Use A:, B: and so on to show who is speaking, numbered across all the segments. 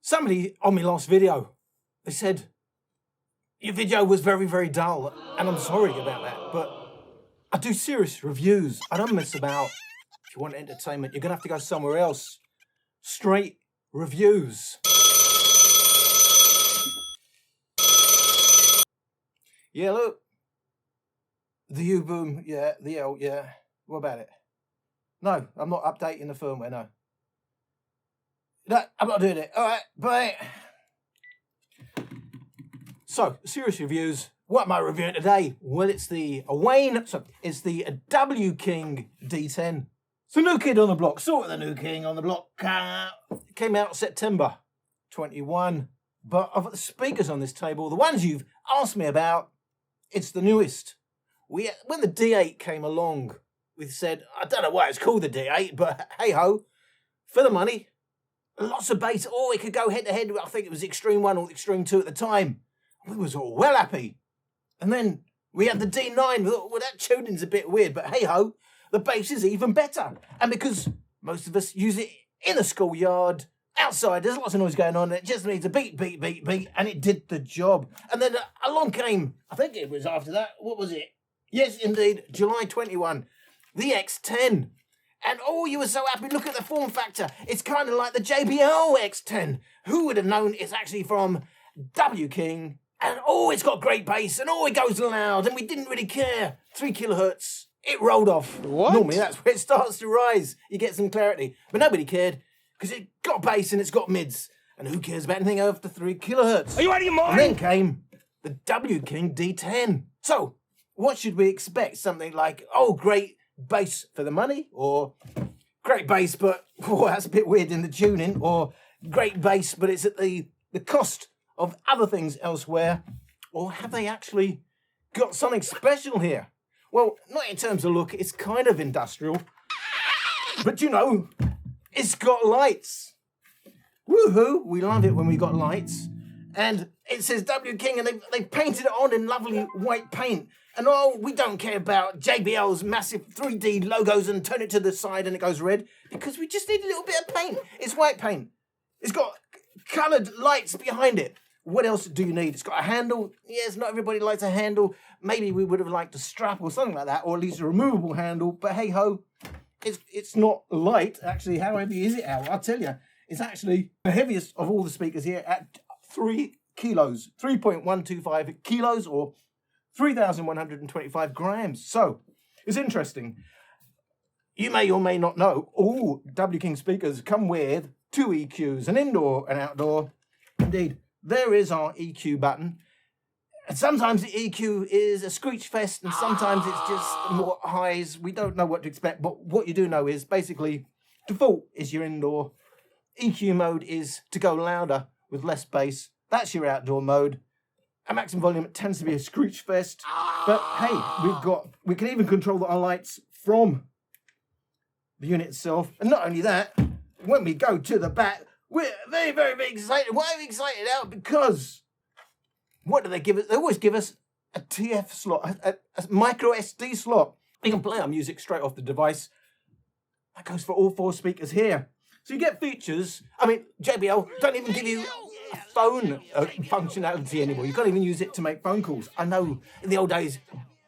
A: Somebody on my last video, they said, your video was very, very dull, and I'm sorry about that, but I do serious reviews. I don't mess about. If you want entertainment, you're gonna have to go somewhere else. Straight reviews. Yeah, look. The U-Boom, yeah, the L, yeah. What about it? No, I'm not updating the firmware, no. No, I'm not doing it. All right, bye. So, serious reviews. What am I reviewing today? Well, it's the W King D10. It's the new kid on the block. Sort of the new king on the block. It came out September 21. But of the speakers on this table, the ones you've asked me about, it's the newest. When the D8 came along, we said, I don't know why it's called the D8, but hey-ho, for the money, lots of bass. Oh, it could go head-to-head. I think it was Extreme 1 or Extreme 2 at the time. We was all well happy. And then we had the D9. We thought, well, that tuning's a bit weird, but hey-ho, the bass is even better. And because most of us use it in the schoolyard, outside, there's lots of noise going on, and it just needs a beat, beat, beat, beat, and it did the job. And then along came, I think it was after that, what was it? Yes, indeed, July 21, the X10. And oh, you were so happy. Look at the form factor. It's kind of like the JBL X10. Who would have known it's actually from W King? And oh, it's got great bass. And oh, it goes loud. And we didn't really care. 3 kilohertz. It rolled off.
B: What?
A: Normally, that's where it starts to rise. You get some clarity. But nobody cared because it got bass and it's got mids. And who cares about anything after 3 kilohertz?
B: Are you out of your mind?
A: And then came the W King D10. So, what should we expect? Something like, oh, great bass for the money, or great bass, but oh, that's a bit weird in the tuning, or great bass, but it's at the cost of other things elsewhere, or have they actually got something special here? Well, not in terms of look, it's kind of industrial, but you know, it's got lights. Woohoo, we love it when we got lights. And it says W King, and they painted it on in lovely white paint. And oh, we don't care about JBL's massive 3D logos and turn it to the side and it goes red, because we just need a little bit of paint. It's white paint. It's got coloured lights behind it. What else do you need? It's got a handle. Yes, not everybody likes a handle. Maybe we would have liked a strap or something like that, or at least a removable handle. But hey ho, it's not light. Actually, how heavy is it, Al? I'll tell you. It's actually the heaviest of all the speakers here at 3 kilos, 3.125 kilos, or 3,125 grams. So, it's interesting. You may or may not know, all W King speakers come with 2 EQs, an indoor and outdoor. Indeed, there is our EQ button. And sometimes the EQ is a screech fest, and sometimes it's just more highs. We don't know what to expect, but what you do know is basically default is your indoor. EQ mode is to go louder with less bass. That's your outdoor mode. At maximum volume, it tends to be a screech fest. But hey, we can even control our lights from the unit itself. And not only that, when we go to the back, we're very, very, very excited. Why are we excited out? Because what do they give us? They always give us a TF slot, a micro SD slot. You can play our music straight off the device. That goes for all 4 speakers here. So you get features. I mean, JBL don't even give you phone functionality anymore. You can't even use it to make phone calls. I know in the old days,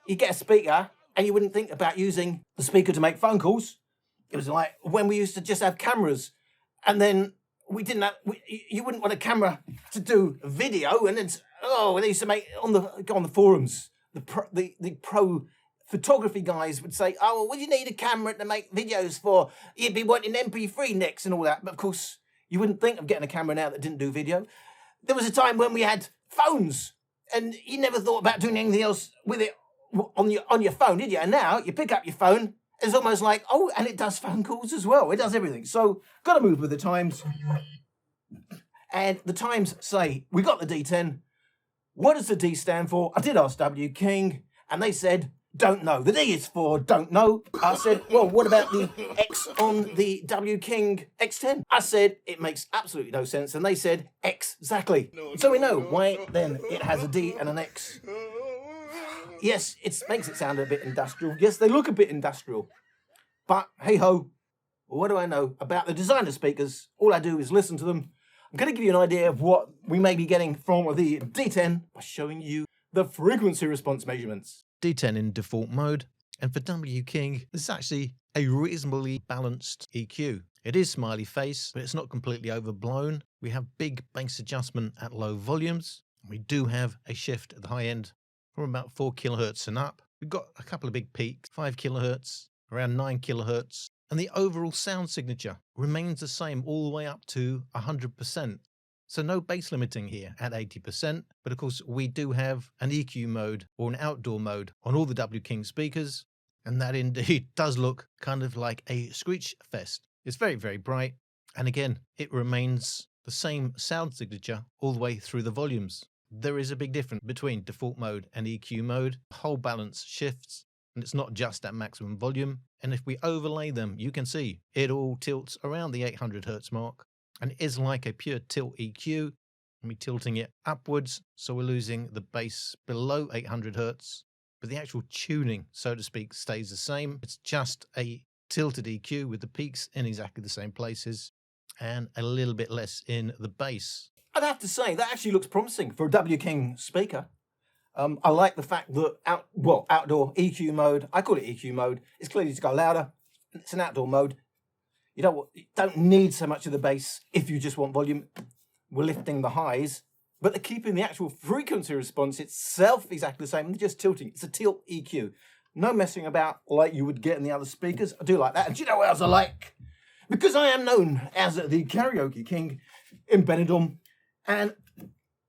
A: you get a speaker and you wouldn't think about using the speaker to make phone calls. It was like when we used to just have cameras, and then we didn't have, you wouldn't want a camera to do video, and then, they used to make, go on the forums, the pro photography guys would say, oh, well, what do you need a camera to make videos for? You'd be wanting MP3 next and all that. But of course, you wouldn't think of getting a camera now that didn't do video. There was a time when we had phones, and you never thought about doing anything else with it on your phone, did you? And now you pick up your phone, it's almost like, oh, and it does phone calls as well. It does everything. So, got to move with the times. And the times say, we got the D10. What does the D stand for? I did ask W King, and they said, don't know. The D is for don't know. I said, well, what about the X on the W King X10? I said, it makes absolutely no sense. And they said, exactly. So we know why then it has a D and an X. Yes, it makes it sound a bit industrial. Yes, they look a bit industrial. But hey ho, what do I know about the designer speakers? All I do is listen to them. I'm going to give you an idea of what we may be getting from the D10 by showing you the frequency response measurements.
B: D10 in default mode, and for W King, this is actually a reasonably balanced EQ. It is smiley face, but it's not completely overblown. We have big bass adjustment at low volumes. We do have a shift at the high end from about 4 kilohertz and up. We've got a couple of big peaks, 5 kilohertz, around 9 kilohertz, and the overall sound signature remains the same all the way up to 100%. So no bass limiting here at 80%, but of course we do have an EQ mode or an outdoor mode on all the W King speakers, and that indeed does look kind of like a screech fest. It's very, very bright, and again, it remains the same sound signature all the way through the volumes. There is a big difference between default mode and EQ mode. Whole balance shifts, and it's not just at maximum volume. And if we overlay them, you can see it all tilts around the 800 hertz mark, and it is like a pure tilt EQ. And we're tilting it upwards, so we're losing the bass below 800 hertz, but the actual tuning, so to speak, stays the same. It's just a tilted EQ with the peaks in exactly the same places and a little bit less in the bass.
A: I'd have to say that actually looks promising for a W King speaker. I like the fact that outdoor EQ mode, I call it EQ mode, it's clearly to go louder. It's an outdoor mode. You don't need so much of the bass if you just want volume. We're lifting the highs, but they're keeping the actual frequency response itself exactly the same. They're just tilting. It's a tilt EQ. No messing about like you would get in the other speakers. I do like that. And do you know what else I like? Because I am known as the Karaoke King in Benidorm, and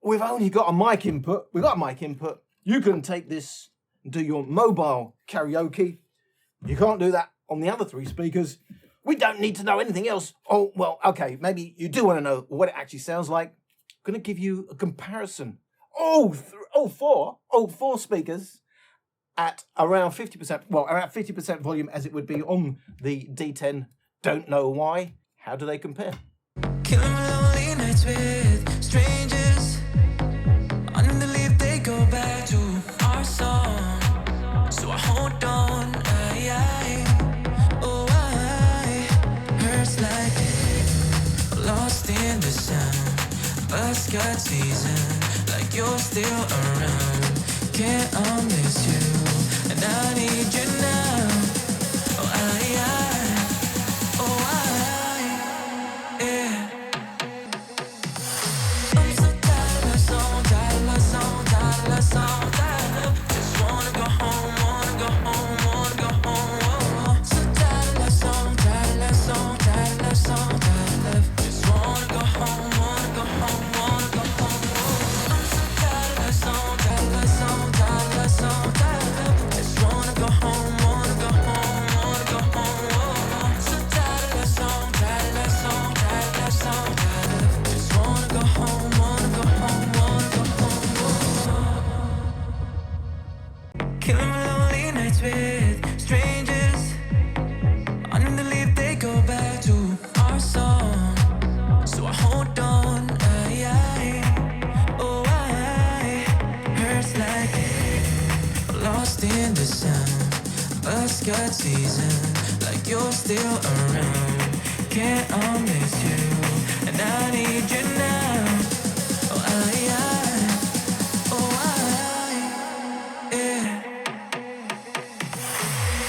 A: we've only got a mic input. We've got a mic input. You can take this and do your mobile karaoke. You can't do that on the other 3 speakers. We don't need to know anything else. Oh, well, okay, maybe you do want to know what it actually sounds like. I'm going to give you a comparison. Four speakers at around 50%, around 50% volume as it would be on the D10. Don't know why. How do they compare?
C: Killing lonely nights with strangers. Under the leaf they go back to our song. So I hold on, hurts like lost in the sound. Bus got season, like you're still around. Can't miss you, and I need you now. Yeah. I'm so tired of song, tired of song, tired of song, tired of. Just wanna go home, wanna go home, wanna go home. So tired of song, tired of song, tired of song, tired of. Just wanna go home, wanna go home, wanna go home. I'm so tired of song, tired of song, tired of song, tired of. Just wanna go home, wanna go home, wanna go home. So tired of song, tired of song, tired of song, tired of. Just wanna go home, wanna go home, wanna go home. Killing lonely nights with strangers. Under the leaf they go back to our song. So I hold on, hurts like lost in the sound. Bus got season, like you're still around. Can't miss you, and I need you now. Yeah.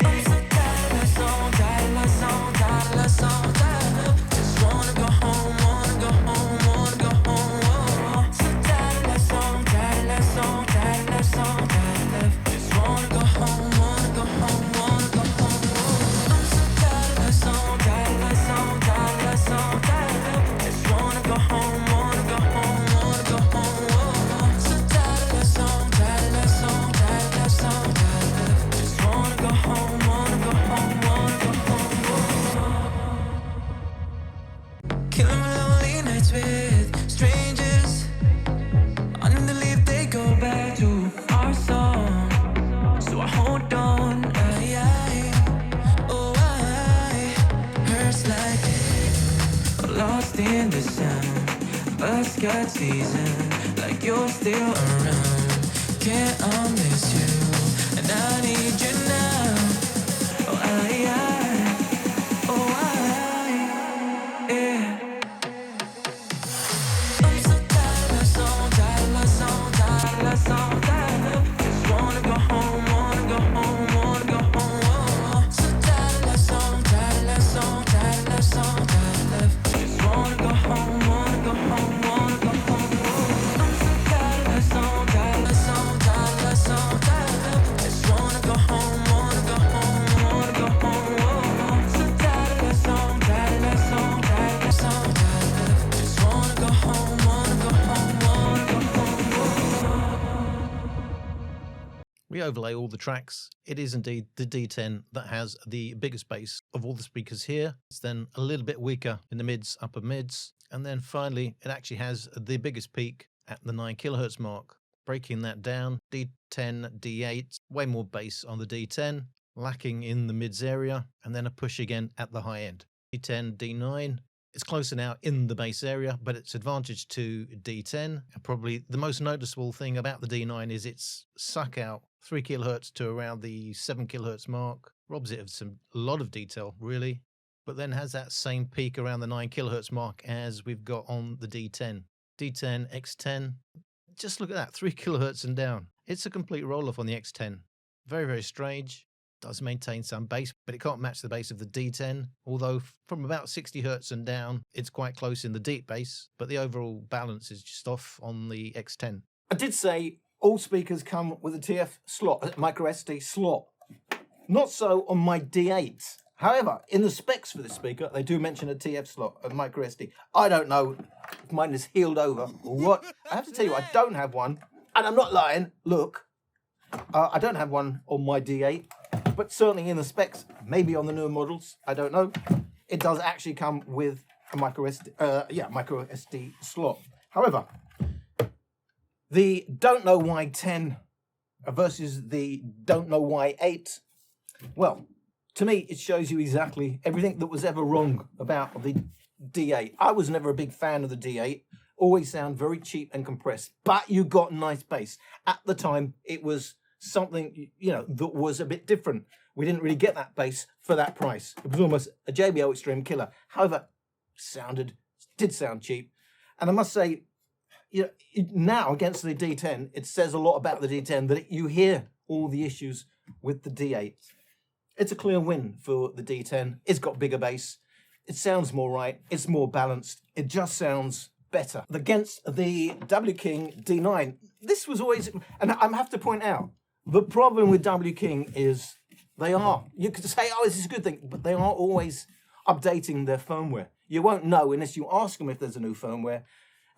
C: I'm so tired of song, tired of song, tired of song, tired of. Just wanna go home, wanna go home, wanna go home. So tired of song, tired of song, tired of song, tired of. Just wanna go home, wanna go home, wanna go home. I'm so tired of song, tired of song, tired of song, tired of. Just wanna go home, wanna go home, wanna go home. So tired of song, tired of song, tired of song, tired of. Just wanna go home, wanna go home, wanna go home. Killing lonely nights with strangers. Under the leaf they go back to our song. So I hold on, hurts like lost in the sound. Bus got season, like you're still around. Can't miss you, and I need you now. Yeah.
B: We overlay all the tracks. It is indeed the D10 that has the biggest bass of all the speakers here. It's then a little bit weaker in the mids, upper mids. And then finally, it actually has the biggest peak at the 9 kilohertz mark. Breaking that down, D10, D8, way more bass on the D10, lacking in the mids area, and then a push again at the high end. D10, D9, it's closer now in the bass area, but it's advantage to D10. And probably the most noticeable thing about the D9 is its suck out 3 kilohertz to around the 7 kilohertz mark. Robs it of a lot of detail, really, but then has that same peak around the 9 kilohertz mark as we've got on the D10. D10, X10, just look at that, 3 kilohertz and down. It's a complete roll-off on the X10. Very, very strange. Does maintain some bass, but it can't match the bass of the D10, although from about 60 hertz and down, it's quite close in the deep bass, but the overall balance is just off on the X10.
A: I did say all speakers come with a TF slot, a micro SD slot. Not so on my D8. However, in the specs for this speaker, they do mention a TF slot, a micro SD. I don't know if mine is healed over or what. I have to tell you, I don't have one, and I'm not lying. Look, I don't have one on my D8, but certainly in the specs, maybe on the newer models, I don't know. It does actually come with a micro SD slot. However, the Don't Know Why 10 versus the Don't Know Why 8, well, to me, it shows you exactly everything that was ever wrong about the D8. I was never a big fan of the D8. Always sound very cheap and compressed, but you got nice bass. At the time, it was something, that was a bit different. We didn't really get that bass for that price. It was almost a JBL Extreme killer. However, did sound cheap. And I must say, now against the D10, it says a lot about the D10 that you hear all the issues with the D8. It's a clear win for the D10. It's got bigger bass. It sounds more right. It's more balanced. It just sounds better. Against the W King D9, this was always, and I have to point out, the problem with W King is you could say, oh, this is a good thing, but they are always updating their firmware. You won't know unless you ask them if there's a new firmware.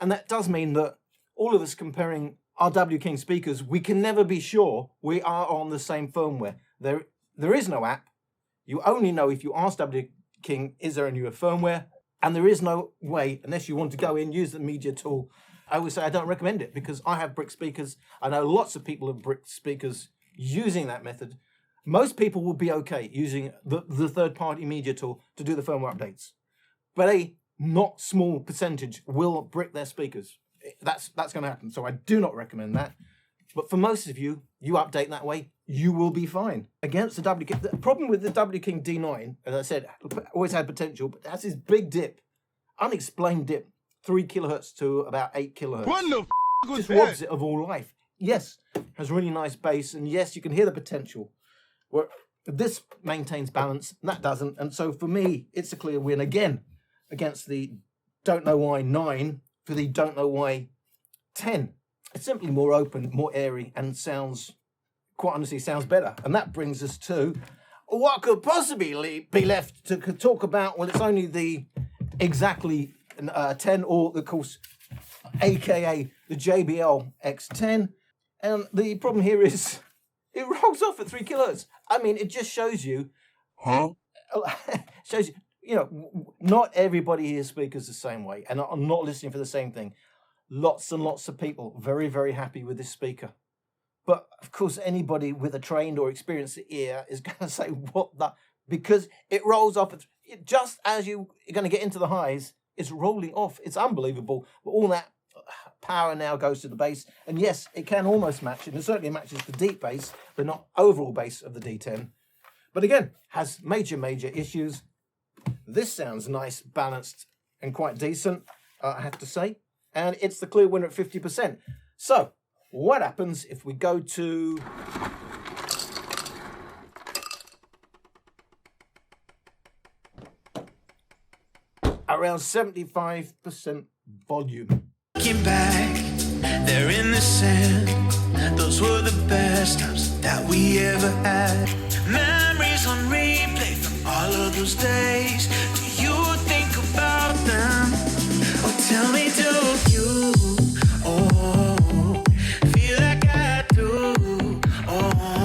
A: And that does mean that all of us comparing our W King speakers, we can never be sure we are on the same firmware. There is no app. You only know if you ask W King, is there a newer firmware? And there is no way, unless you want to go in, use the media tool. I would say I don't recommend it because I have brick speakers. I know lots of people have brick speakers using that method. Most people will be okay using the third-party media tool to do the firmware updates. But a not small percentage will brick their speakers. That's going to happen. So I do not recommend that. But for most of you, you update that way, you will be fine. Against the W King, the problem with the W King D9, as I said, always had potential, but that's this big dip, unexplained dip, 3 kilohertz to about 8 kilohertz.
D: What the was
A: Just
D: that?
A: robs it of all life. Yes, has really nice bass, and yes, you can hear the potential. Where this maintains balance, and that doesn't. And so for me, it's a clear win again against the Don't Know Why 9 for the Don't Know Why 10. It's simply more open, more airy, and quite honestly, sounds better. And that brings us to what could possibly be left to talk about. Well, it's only the exactly 10, or of course, AKA the JBL X10. And the problem here is it rolls off at 3 kilohertz. I mean, it just shows you, not everybody hears speakers the same way, and I'm not listening for the same thing. Lots and lots of people very, very happy with this speaker. But of course, anybody with a trained or experienced ear is going to say, what the? Because it rolls off, just as you're going to get into the highs, it's rolling off. It's unbelievable. But all that power now goes to the bass. And yes, it can almost match it. And it certainly matches the deep bass, but not overall bass of the D10. But again, has major, major issues. This sounds nice, balanced, and quite decent, I have to say. And it's the clear winner at 50%. So, what happens if we go to around 75% volume?
C: Looking back, they're in the sand. Those were the best times that we ever had. Memories on replay from all of those days. Do you think about them? Oh, tell me, do you? Oh, feel like I do. Oh.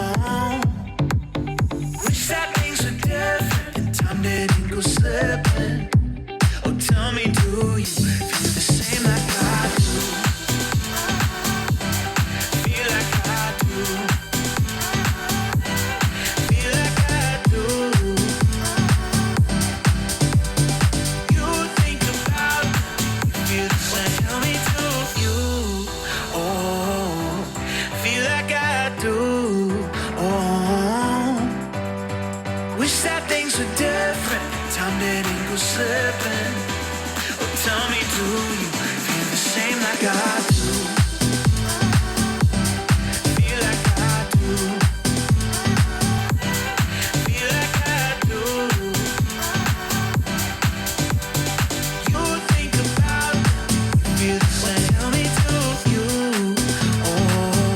C: I do. Feel like I do. Feel like I do. You think about it, you feel the same. Tell me, do you? Oh,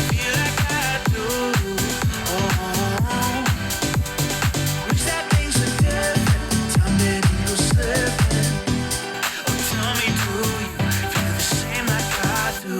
C: feel like I do. Oh, wish that things were different. Time didn't go slipping. Oh, tell me, do you feel the same like I do?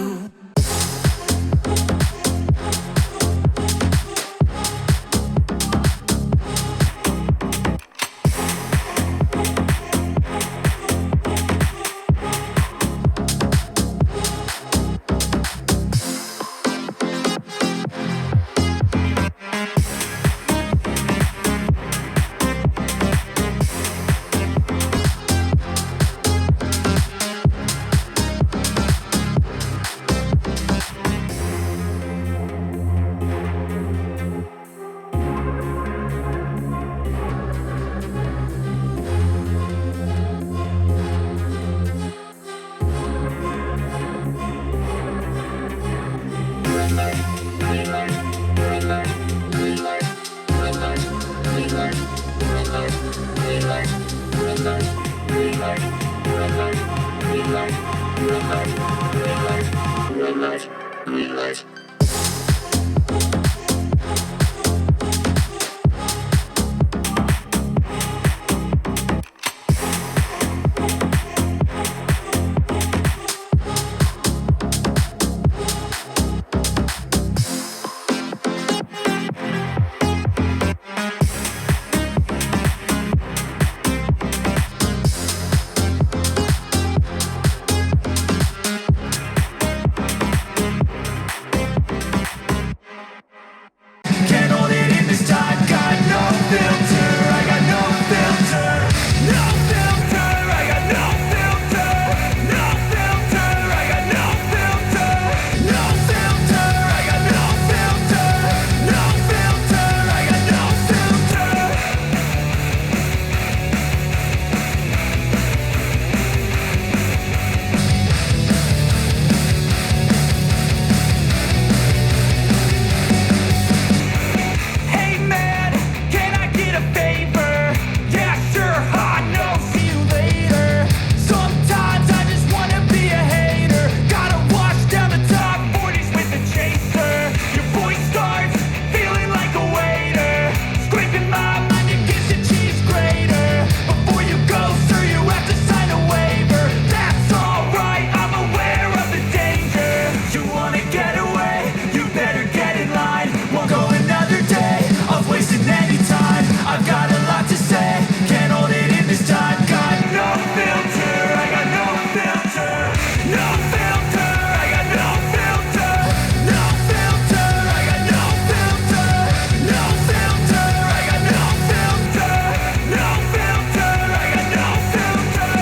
C: Can't hold it in this time, got no filter, I got no filter, no filter, I got no filter, no filter, I got no filter, no filter, I got no filter, no filter, I got no filter. Hey man, can I get a favor? Yeah, sure, I know, see you later. Sometimes I just wanna be a hater. Gotta wash down the top 40s with a chaser. Your voice starts feeling like a waiter. Scraping my mind to get the cheese grater. Before you go, sir, you have to sign a waiver. That's alright, I'm aware of the danger. You wanna get away? You better get in line. Won't go another day of wasting any time. I've got a lot to say, can't hold it in this time. Got no filter, I got no filter, no filter, I got no filter, no filter, I got no filter, no filter, I got no filter, no filter, I got no filter.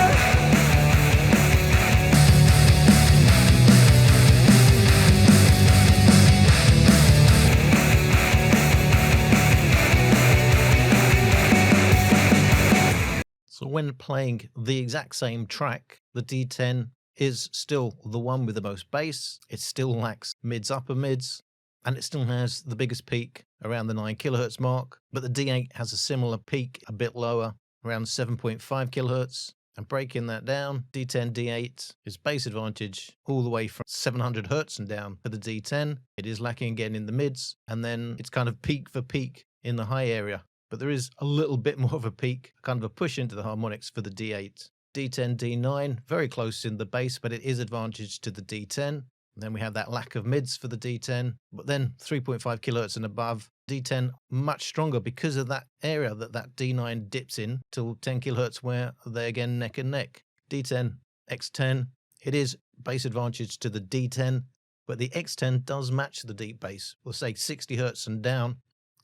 B: So when playing the exact same track, the D10 is still the one with the most bass. It still lacks mids, upper mids, and it still has the biggest peak around the 9 kilohertz mark. But the D8 has a similar peak, a bit lower, around 7.5 kilohertz. And breaking that down, D10, D8 is bass advantage all the way from 700 hertz and down for the D10. It is lacking again in the mids, and then it's kind of peak for peak in the high area. But there is a little bit more of a peak, kind of a push into the harmonics for the D8. D10, D9, very close in the bass, but it is advantage to the D10. Then we have that lack of mids for the D10, but then 3.5 kilohertz and above. D10 much stronger because of that area that D9 dips in till 10 kilohertz where they're again neck and neck. D10, X10, it is bass advantage to the D10, but the X10 does match the deep bass. We'll say 60 hertz and down,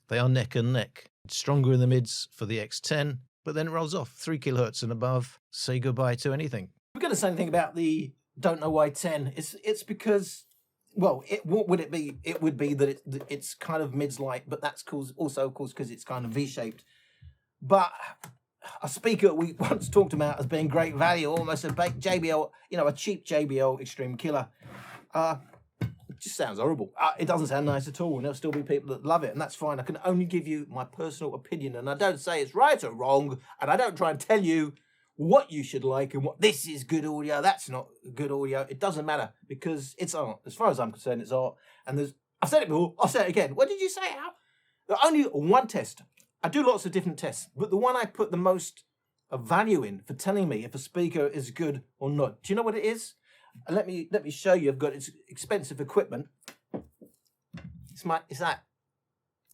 B: they are neck and neck. It's stronger in the mids for the X10, but then it rolls off 3 kilohertz and above. Say goodbye to anything.
A: We're going to say anything about the Don't Know Why 10. It's because, well, what would it be? It would be that it's kind of mids light, but that's also, of course, because it's kind of V-shaped. But a speaker we once talked about as being great value, almost a JBL, a cheap JBL Extreme Killer. It just sounds horrible. It doesn't sound nice at all, and there'll still be people that love it, and that's fine. I can only give you my personal opinion, and I don't say it's right or wrong, and I don't try and tell you what you should like and what this is good audio, that's not good audio. It doesn't matter, because it's art. As far as I'm concerned, it's art. And I've said it before, I'll say it again. What did you say, Al? There's only one test. I do lots of different tests, but the one I put the most value in for telling me if a speaker is good or not, do you know what it is? Let me show you. I've got its expensive equipment. It's that.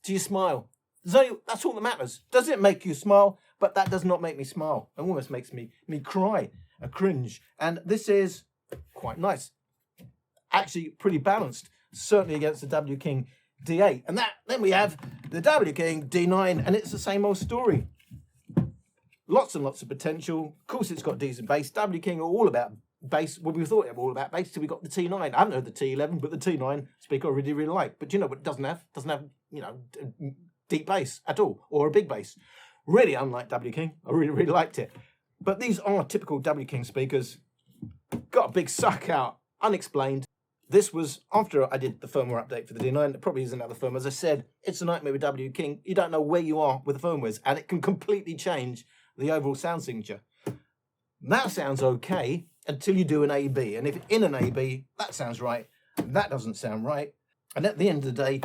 A: Do you smile? That's all that matters. Does it make you smile? But that does not make me smile. It almost makes me cry, a cringe. And this is quite nice. Actually, pretty balanced, certainly against the W King D8. And then we have the W King D9, and it's the same old story. Lots and lots of potential. Of course, it's got decent bass. W King are all about bass. Well, we thought it was all about bass till we got the T9. I haven't heard the T11, but the T9 speaker I really, really like. But you know what it doesn't have? It doesn't have, deep bass at all, or a big bass. Really unlike W King. I really, really liked it. But these are typical W King speakers. Got a big suck out, unexplained. This was after I did the firmware update for the D9. It probably isn't another firmware. As I said, it's a nightmare with W King. You don't know where you are with the firmwares, and it can completely change the overall sound signature. That sounds okay until you do an A-B. And if in an A-B, that sounds right. That doesn't sound right. And at the end of the day,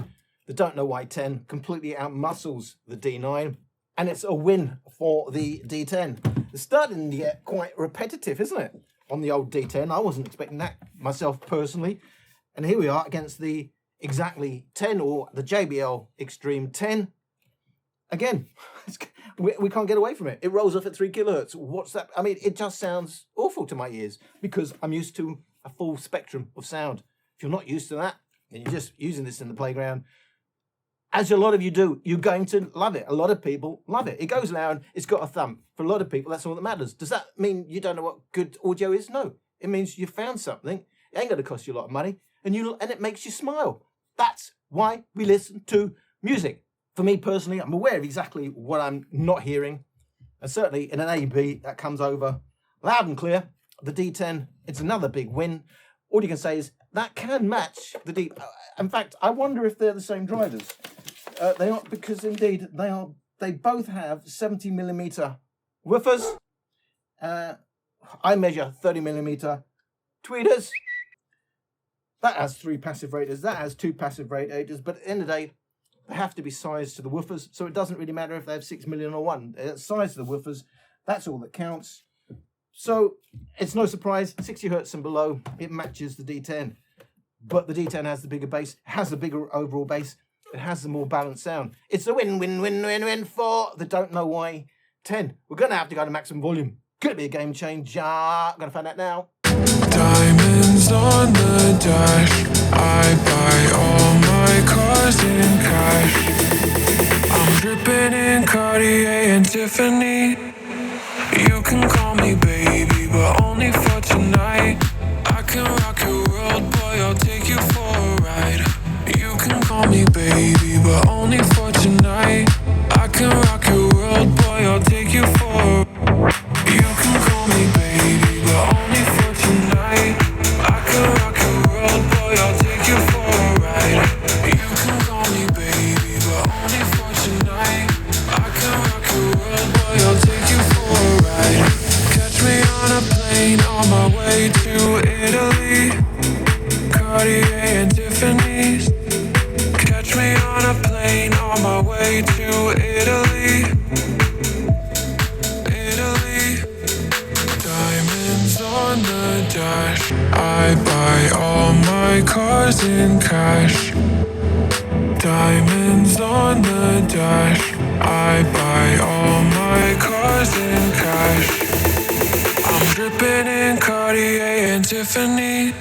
A: the Don't Know Why 10 completely outmuscles the D9. And it's a win for the D10. It's starting to get quite repetitive, isn't it? On the old D10. I wasn't expecting that myself personally. And here we are against the Exactly 10 or the JBL Extreme 10. Again, we can't get away from it. It rolls off at 3 kilohertz. What's that? I mean, it just sounds awful to my ears because I'm used to a full spectrum of sound. If you're not used to that, and you're just using this in the playground, as a lot of you do, you're going to love it. A lot of people love it. It goes loud, it's got a thump. For a lot of people, that's all that matters. Does that mean you don't know what good audio is? No. It means you found something. It ain't going to cost you a lot of money, and it makes you smile. That's why we listen to music. For me personally, I'm aware of exactly what I'm not hearing. And certainly in an A-B, that comes over loud and clear. The D10, it's another big win. All you can say is that can match the D. In fact, I wonder if they're the same drivers. They are, because indeed they are. They both have 70mm woofers. I measure 30mm tweeters. That has 3 passive radiators. That has 2 passive radiators. But at the end of the day, they have to be sized to the woofers. So it doesn't really matter if they have 6 million or 1. It's size to the woofers. That's all that counts. So it's no surprise, 60 hertz and below, it matches the D10. But the D10 has the bigger bass, has the bigger overall bass, it has the more balanced sound. It's a win for the Don't Know Why 10. We're going to have to go to maximum volume. Could be a game changer. I'm going to find out now.
C: Diamonds on the dash. I buy all my cars in cash. I'm dripping in Cartier and Tiffany. You can call me baby, but only for tonight. I can rock your world, boy, I'll take you for a ride. You can call me baby, but only for tonight. I can rock your world, boy, I'll take you for a ride. You can call me baby, but only for tonight. I can rock your world, boy, I'll take you for a ride. You can call me baby, but only for tonight. I can rock your world, boy, I'll take you for a ride. Catch me on a plane on my way to Italy. Cartier and Tiffany's. Catch me on a plane on my way to Italy. Diamonds on the dash. I buy all my cars in cash. Diamonds on the dash. I buy all my cars in cash. I'm dripping in Cartier and Tiffany.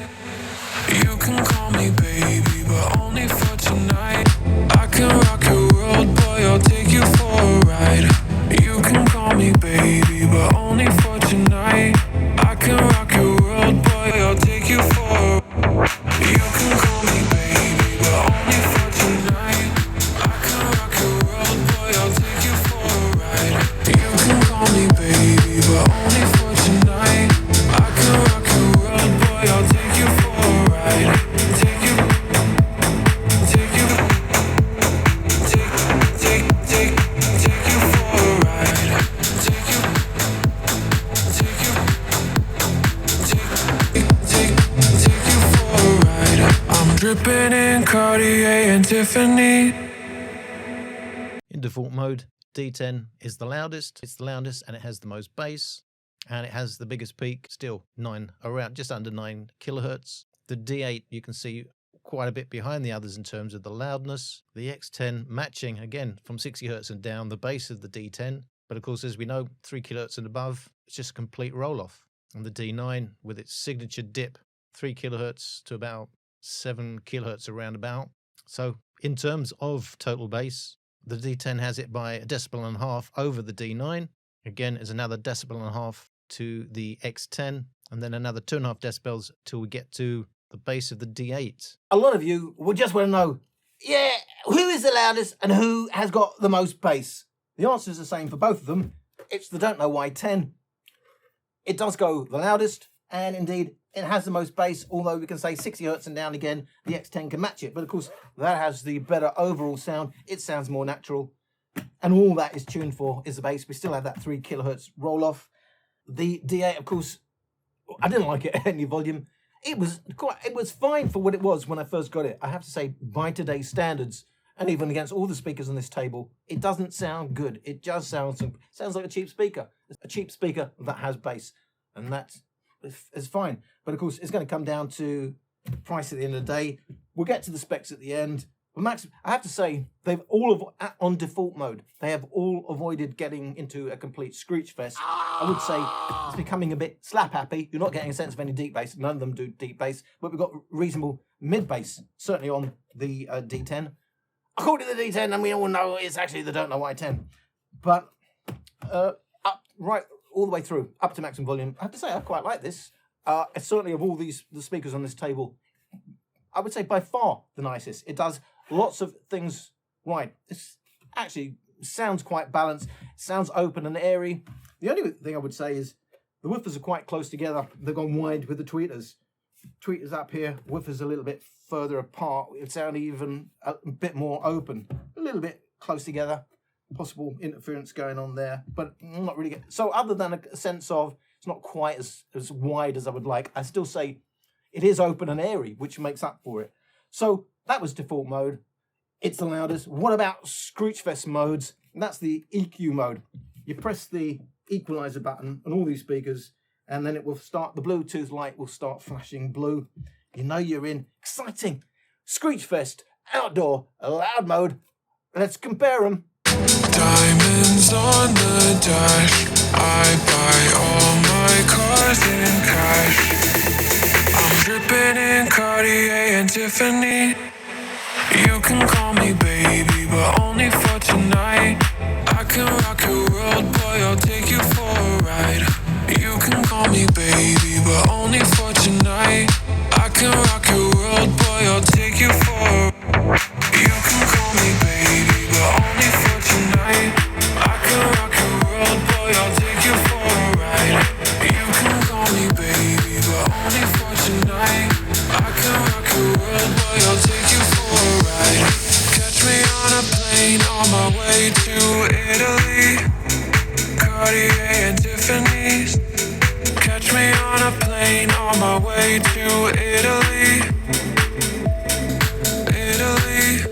C: You can call me baby, but only for tonight. I can rock your world, boy, I'll take you for a ride. You can call me baby, but only for tonight. I can rock your world, boy, I'll take you for a ride. You can call me baby, but only for tonight. I can rock your world, boy, I'll take you for a ride. You can call me dripping in Cartier and Tiffany.
B: In default mode, D10 is the loudest. It's the loudest and it has the most bass. And it has the biggest peak, still around just under 9 kilohertz. The D8 you can see quite a bit behind the others in terms of the loudness. The X10 matching, again, from 60 hertz and down, the bass of the D10. But of course, as we know, 3 kilohertz and above, it's just a complete roll-off. And the D9, with its signature dip, 3 kilohertz to about 7 kilohertz around about. So in terms of total bass, the D10 has it by 1.5 decibels over the D9. Again, it's another 1.5 decibels to the X10, and then another 2.5 decibels till we get to the bass of the D8.
A: A lot of you will just want to know, yeah, who is the loudest and who has got the most bass? The answer is the same for both of them. It's the Don't Know Why 10. It does go the loudest, and indeed, it has the most bass, although we can say 60 hertz and down again, the X10 can match it. But of course, that has the better overall sound. It sounds more natural. And all that is tuned for is the bass. We still have that 3 kilohertz roll off. The D8, of course, I didn't like it at any volume. It was fine for what it was when I first got it. I have to say, by today's standards, and even against all the speakers on this table, it doesn't sound good. It just sounds like a cheap speaker. A cheap speaker that has bass. And that is fine. But of course, it's going to come down to price at the end of the day. We'll get to the specs at the end. But Max, I have to say, they've all on default mode. They have all avoided getting into a complete screech fest. I would say it's becoming a bit slap happy. You're not getting a sense of any deep bass. None of them do deep bass, but we've got reasonable mid bass, certainly on the D10. According to the D10, and we all know it's actually the Don't Know Why 10. But up right all the way through, up to maximum volume. I have to say, I quite like this. It's certainly of all the speakers on this table, I would say by far the nicest. It does lots of things right. It's actually sounds quite balanced. Sounds open and airy. The only thing I would say is the woofers are quite close together. They've gone wide with the tweeters. Tweeters up here, woofers a little bit further apart. It would sound even a bit more open. A little bit close together. Possible interference going on there, but not really good. So other than a sense of it's not quite as wide as I would like, I still say it is open and airy, which makes up for it. So that was default mode. It's the loudest. What about Screechfest modes? And that's the EQ mode. You press the equalizer button on all these speakers, and then it will start, the Bluetooth light will start flashing blue. You know you're in. Exciting. Screechfest, outdoor, loud mode. Let's compare them.
C: Diamonds on the dash. I buy all my cars in cash. I'm dripping in Cartier and Tiffany. You can call me baby, but only for tonight. I can rock your world, boy, I'll take you for a ride. You can call me baby, but only for tonight. I can rock your world, boy, I'll take you for a ride. You can call me baby, but only for tonight. I can rock your world, boy, I'll take you for a ride. You can call me baby, but only for tonight. I can rock your world, boy, I'll take you for a ride. Catch me on a plane on my way to Italy. Cartier and Tiffany's. Catch me on a plane on my way to Italy. Italy.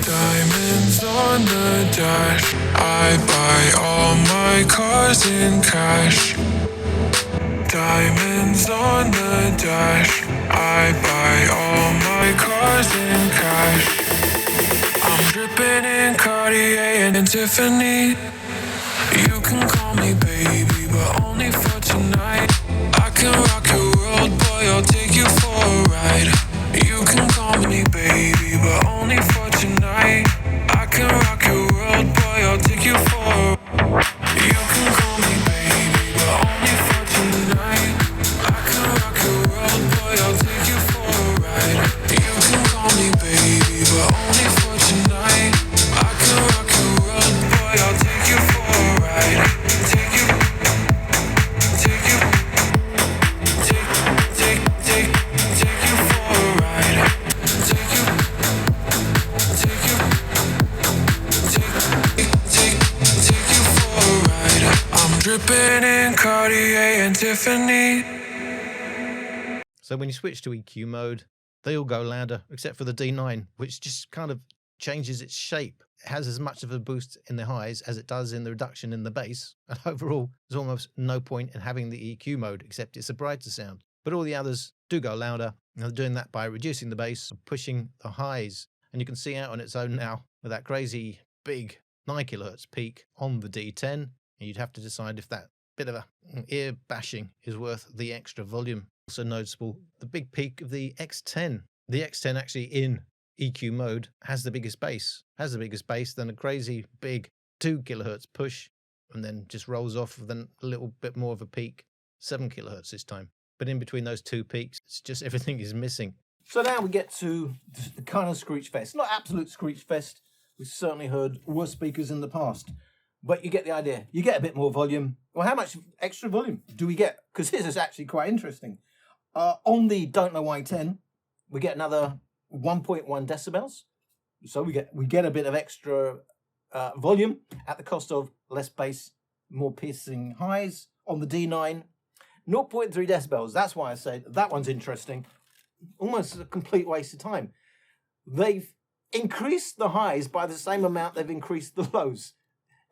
C: Diamonds on the dash. I buy all my cars in cash. Diamonds on the dash. I buy all my cars in cash. I'm dripping in Cartier and Tiffany. You can call me baby, but only for tonight. I can rock your world, boy, I'll take you for a ride. You can call me baby, but only for tonight. I can rock your world, boy, I'll take you for a ride. You can call me baby, but only for tonight. I can rock your world, boy, I'll take you for a ride. You can call me baby, but only for tonight. I can rock your world, boy, I'll take you for a ride. Take you for a ride. Take you for a ride. I'm dripping in Cartier and Tiffany.
B: So when you switch to EQ mode, They all go louder, except for the D9, which just kind of changes its shape. It has as much of a boost in the highs as it does in the reduction in the bass. And overall, there's almost no point in having the EQ mode, except it's a brighter sound. But all the others do go louder, and they're doing that by reducing the bass, pushing the highs. And you can see out on its own now with that crazy big 9 kilohertz peak on the D10. And you'd have to decide if that bit of a ear bashing is worth the extra volume. Also noticeable, the big peak of the X10. The X10 actually in EQ mode has the biggest bass, then a crazy big 2 kilohertz push, and then just rolls off with a little bit more of a peak, 7 kilohertz this time. But in between those two peaks, it's just everything is missing.
A: So now we get to the kind of screech fest. Not absolute screech fest. We've certainly heard worse speakers in the past. But you get the idea. You get a bit more volume. Well, how much extra volume do we get? Because this is actually quite interesting. On the Don't Know Why 10, we get another 1.1 decibels. So we get a bit of extra volume at the cost of less bass, more piercing highs. On the D9, 0.3 decibels. That's why I said that one's interesting. Almost a complete waste of time. They've increased the highs by the same amount they've increased the lows.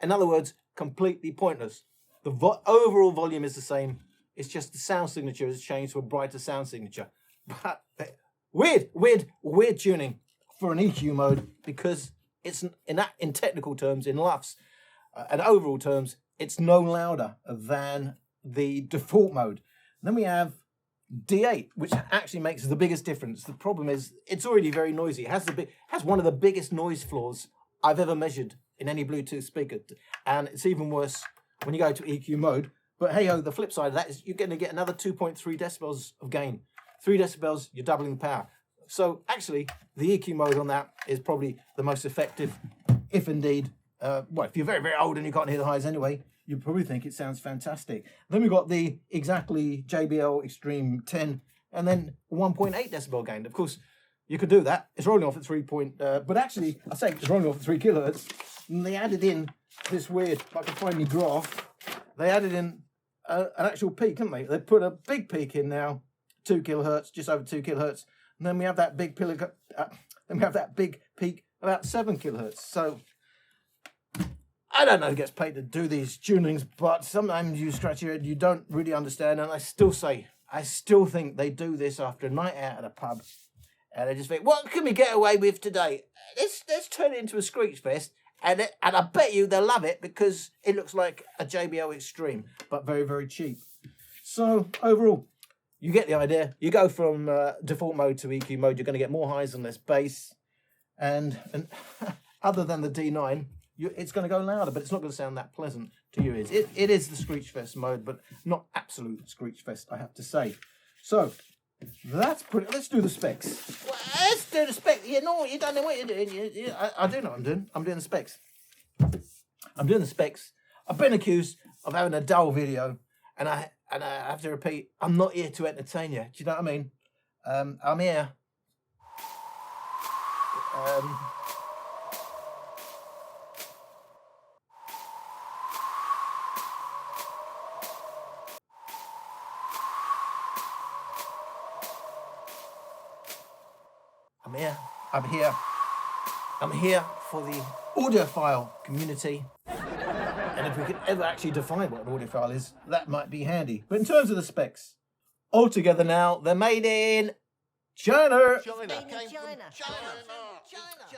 A: In other words, completely pointless. The overall volume is the same. It's just the sound signature has changed to a brighter sound signature. But weird tuning for an EQ mode, because it's in technical terms, in LUFS, and overall terms, it's no louder than the default mode. Then we have D8, which actually makes the biggest difference. The problem is it's already very noisy. It has one of the biggest noise floors I've ever measured in any Bluetooth speaker, and it's even worse when you go to EQ mode. But hey ho, the flip side of that is you're going to get another 2.3 decibels of gain. 3 decibels, you're doubling the power. So actually, the EQ mode on that is probably the most effective, if indeed, if you're very, very old and you can't hear the highs anyway, you probably think it sounds fantastic. Then we've got the exactly JBL Extreme 10, and then 1.8 decibel gain. Of course, you could do that. It's rolling off at 3 but actually, I say it's rolling off at 3 kilohertz, and they added in this weird, if I can find my graph, they added in an actual peak, didn't they? They put a big peak in now, 2 kilohertz, just over 2 kilohertz, and then we have that big peak about 7 kilohertz. So I don't know who gets paid to do these tunings, but sometimes you scratch your head, you don't really understand. And I still think they do this after a night out at a pub, and they just think, what can we get away with today? Let's turn it into a screech fest, and I bet you they'll love it because it looks like a JBL Extreme, but very, very cheap. So overall, you get the idea. You go from default mode to EQ mode, you're going to get more highs and less bass, and other than the D9, it's going to go louder, but it's not going to sound that pleasant to your ears. It is the Screech Fest mode, but not absolute Screech Fest, I have to say. So, that's pretty... Let's do the specs. Well, let's do the specs. You know, you don't know what you're doing. I do know what I'm doing. I'm doing the specs. I've been accused of having a dull video, and I have to repeat, I'm not here to entertain you. Do you know what I mean? I'm here... I'm here for the audiophile community. And if we could ever actually define what an audiophile is, that might be handy. But in terms of the specs, altogether now, they're made in China.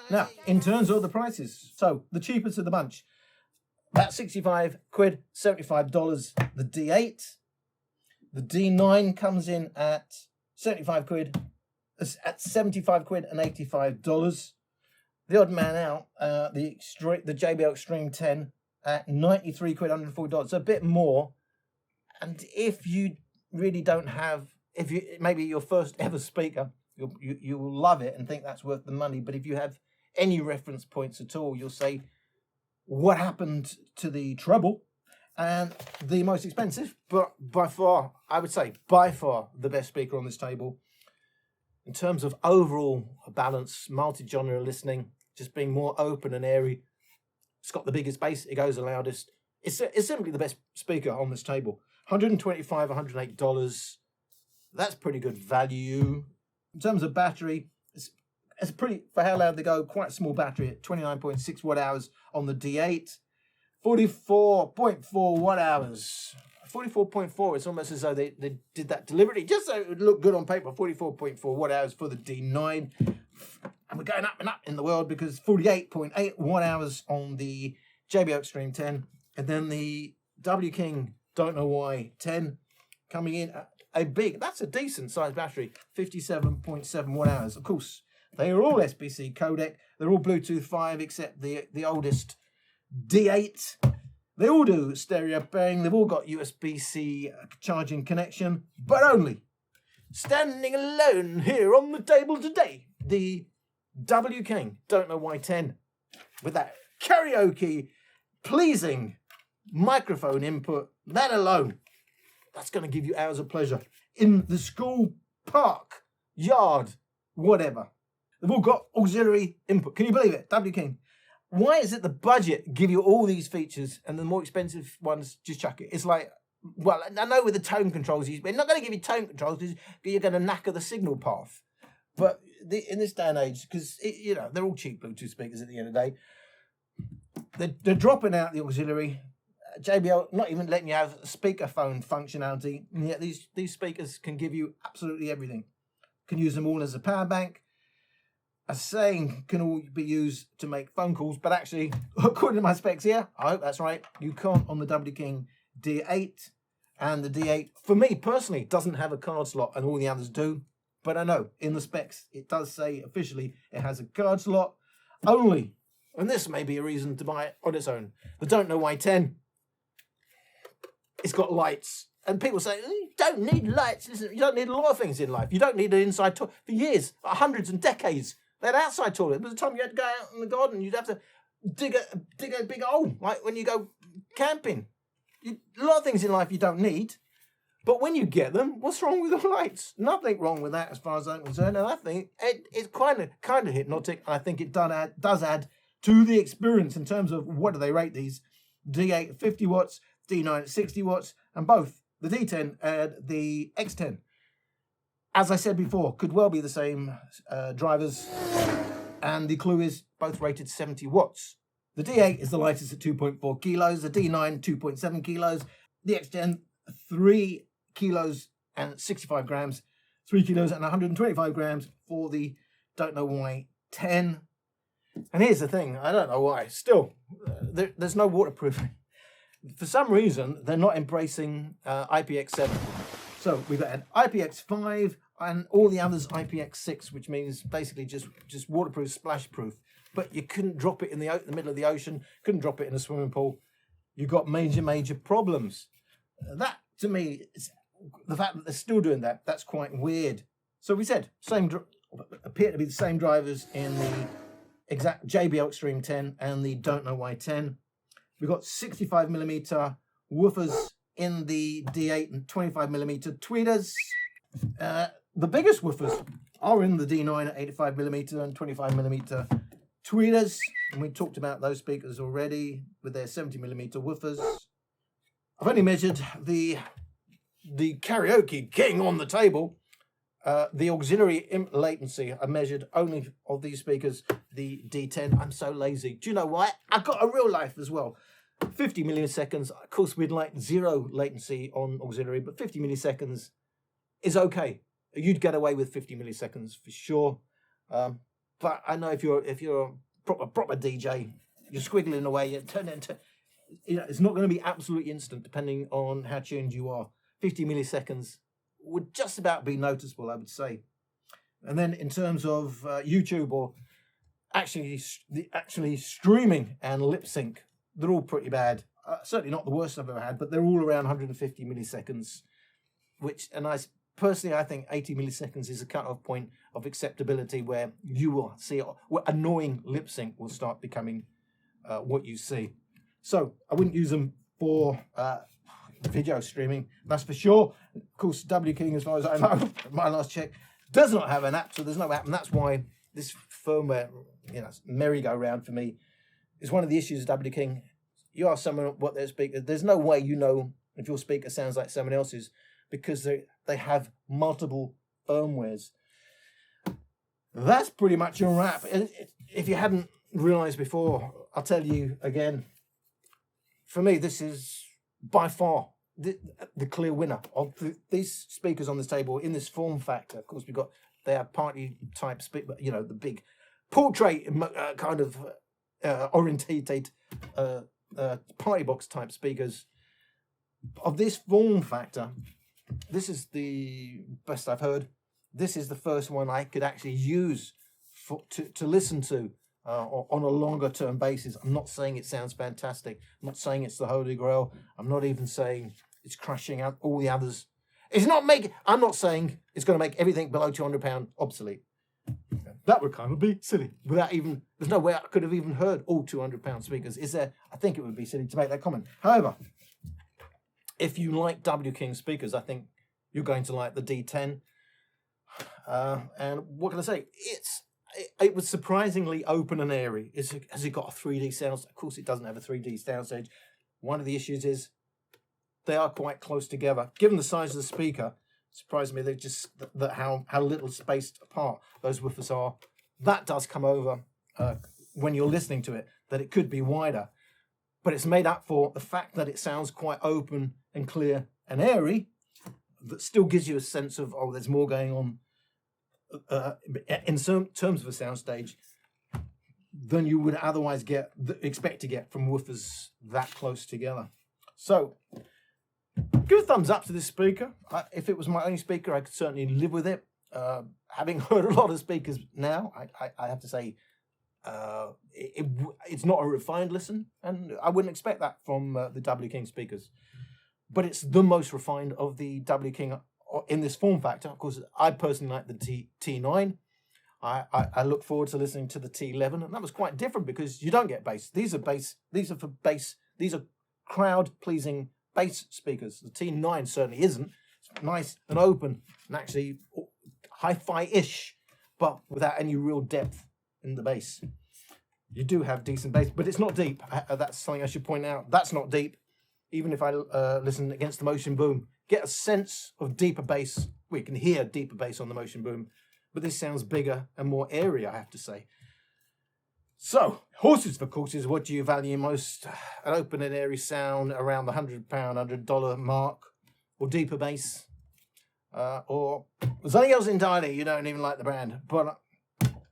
A: Now, in terms of the prices, so the cheapest of the bunch, about 65 quid, $75, the D8. The D9 comes in at 75 quid, at 75 quid and $85. The odd man out, the JBL Extreme 10 at 93 quid, $140. So a bit more. And if you really don't have, maybe your first ever speaker, you will love it and think that's worth the money. But if you have any reference points at all, you'll say, what happened to the treble? And the most expensive, but by far, I would say, by far the best speaker on this table. In terms of overall balance, multi-genre listening, just being more open and airy. It's got the biggest bass, it goes the loudest. It's simply the best speaker on this table. $125, $108. That's pretty good value. In terms of battery, it's pretty, for how loud they go, quite a small battery at 29.6 watt hours on the D8. 44.4 watt hours. 44.4, it's almost as though they did that deliberately, just so it would look good on paper. 44.4 watt hours for the D9. And we're going up and up in the world because 48.8 watt hours on the JBL Extreme 10. And then the W King, don't know why, 10 coming in that's a decent sized battery, 57.7 watt hours. Of course, they are all SBC codec. They're all Bluetooth 5 except the oldest D8. They all do stereo pairing. They've all got USB-C charging connection, but only standing alone here on the table today, the W King, don't know why 10, with that karaoke pleasing microphone input. That alone, that's going to give you hours of pleasure in the school, park, yard, whatever. They've all got auxiliary input. Can you believe it? W King. Why is it the budget give you all these features and the more expensive ones just chuck it? It's like, well, I know with the tone controls, they're not going to give you tone controls because you're going to knacker the signal path. But in this day and age, because, they're all cheap Bluetooth speakers at the end of the day, they're dropping out the auxiliary. JBL not even letting you have speakerphone functionality, and yet these speakers can give you absolutely everything. Can use them all as a power bank. A saying can all be used to make phone calls, but actually, according to my specs here, I hope that's right, you can't on the W King D8, and the D8, for me personally, doesn't have a card slot, and all the others do. But I know in the specs it does say officially it has a card slot only, and this may be a reason to buy it on its own. But don't know why 10. It's got lights. And people say, you don't need lights. Listen, you don't need a lot of things in life. You don't need an inside toilet. For years, hundreds and decades, they had outside toilet. There was a time you had to go out in the garden, you'd have to dig a big hole, like when you go camping. A lot of things in life you don't need. But when you get them, what's wrong with the lights? Nothing wrong with that as far as I'm concerned. And I think it's kind of hypnotic. And I think it does add to the experience in terms of what do they rate these. D8 at 50 watts, D9 at 60 watts, and both the D10 and the X10. As I said before, could well be the same drivers. And the clue is both rated 70 watts. The D8 is the lightest at 2.4 kilos, the D9 2.7 kilos, the X10 3 kilos and 65 grams, 3 kilos and 125 grams for the don't know why 10. And here's the thing, I don't know why, still, there's no waterproofing. For some reason, they're not embracing IPX7. So we've got an IPX5 and all the others IPX6, which means basically just waterproof, splash proof. But you couldn't drop it in the middle of the ocean, couldn't drop it in a swimming pool. You've got major problems. That, to me, the fact that they're still doing that, that's quite weird. So we said, appear to be the same drivers in the exact JBL Extreme 10 and the don't know why 10. We've got 65mm woofers in the D8 and 25mm tweeters. The biggest woofers are in the D9 at 85mm and 25mm tweeters. And we talked about those speakers already with their 70mm woofers. I've only measured the karaoke king on the table. The auxiliary latency I measured only of these speakers, the D10. I'm so lazy. Do you know why? I've got a real life as well. 50 milliseconds. Of course, we'd like zero latency on auxiliary, but 50 milliseconds is okay. You'd get away with 50 milliseconds for sure. But I know if you're a proper DJ, you're squiggling away, you turn into, it's not going to be absolutely instant depending on how tuned you are. 50 milliseconds would just about be noticeable, I would say. And then in terms of YouTube or actually streaming and lip sync, they're all pretty bad. Certainly not the worst I've ever had, but they're all around 150 milliseconds, personally, I think 80 milliseconds is a cut-off point of acceptability where you will see where annoying lip sync will start becoming what you see. So I wouldn't use them for video streaming, that's for sure. Of course, W King, as far as I know, my last check, does not have an app, so there's no app, and that's why this firmware, merry-go-round for me is one of the issues of W King. You ask someone what their speaker, there's no way you know if your speaker sounds like someone else's because they have multiple firmwares. that's pretty much a wrap. If you hadn't realised before, I'll tell you again. For me, this is by far the clear winner of these speakers on this table in this form factor. Of course, they have party type speaker, you know, the big portrait kind of orientated party box type speakers. Of this form factor, this is the best I've heard. This is the first one I could actually use to listen to on a longer term basis. I'm not saying it sounds fantastic. I'm not saying it's the Holy Grail. I'm not even saying it's crushing out all the others. I'm not saying it's going to make everything below £200 obsolete. That would kind of be silly. There's no way I could have even heard all £200 speakers. Is there? I think it would be silly to make that comment. However, if you like W King speakers, I think you're going to like the D10. And what can I say? It was surprisingly open and airy. Has it got a 3D sound? Of course, it doesn't have a 3D soundstage. One of the issues is they are quite close together. Given the size of the speaker, it surprised me how little spaced apart those woofers are. That does come over when you're listening to it, that it could be wider. But it's made up for the fact that it sounds quite open and clear and airy, that still gives you a sense of, there's more going on in terms of a soundstage than you would otherwise expect to get from woofers that close together. So, give a thumbs up to this speaker. If it was my only speaker, I could certainly live with it. Having heard a lot of speakers now, I have to say it's not a refined listen, and I wouldn't expect that from the W King speakers. But it's the most refined of the W King in this form factor. Of course, I personally like the T9. I look forward to listening to the T11, and that was quite different because you don't get bass. These are bass. These are for bass. These are crowd-pleasing bass speakers. The T9 certainly isn't. It's nice and open and actually hi-fi-ish, but without any real depth in the bass. You do have decent bass, but it's not deep. That's something I should point out. That's not deep. Even if I listen against the Motion Boom, get a sense of deeper bass. We can hear deeper bass on the Motion Boom, but this sounds bigger and more airy, I have to say. So, horses for courses, what do you value most? An open and airy sound around the £100, $100 mark, or deeper bass? Or something else entirely, you don't even like the brand. But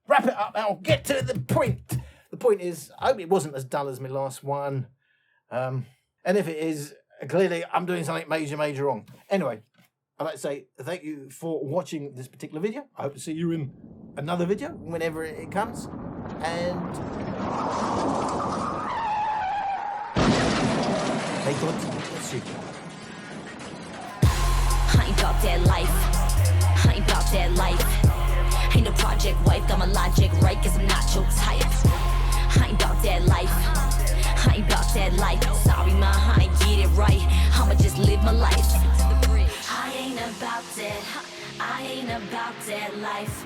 A: wrap it up, I'll get to the point. The point is, I hope it wasn't as dull as my last one. And if it is, clearly I'm doing something major wrong. Anyway, I'd like to say thank you for watching this particular video. I hope to see you in another video whenever it comes. And may God bless you.
D: I ain't about that life. I ain't about that life. Ain't no project wife, got my logic right, cause I'm not your type. I ain't about that life. I ain't about that life. Sorry, ma, I ain't get it right. I'ma just live my life. I ain't about that. I ain't about that life.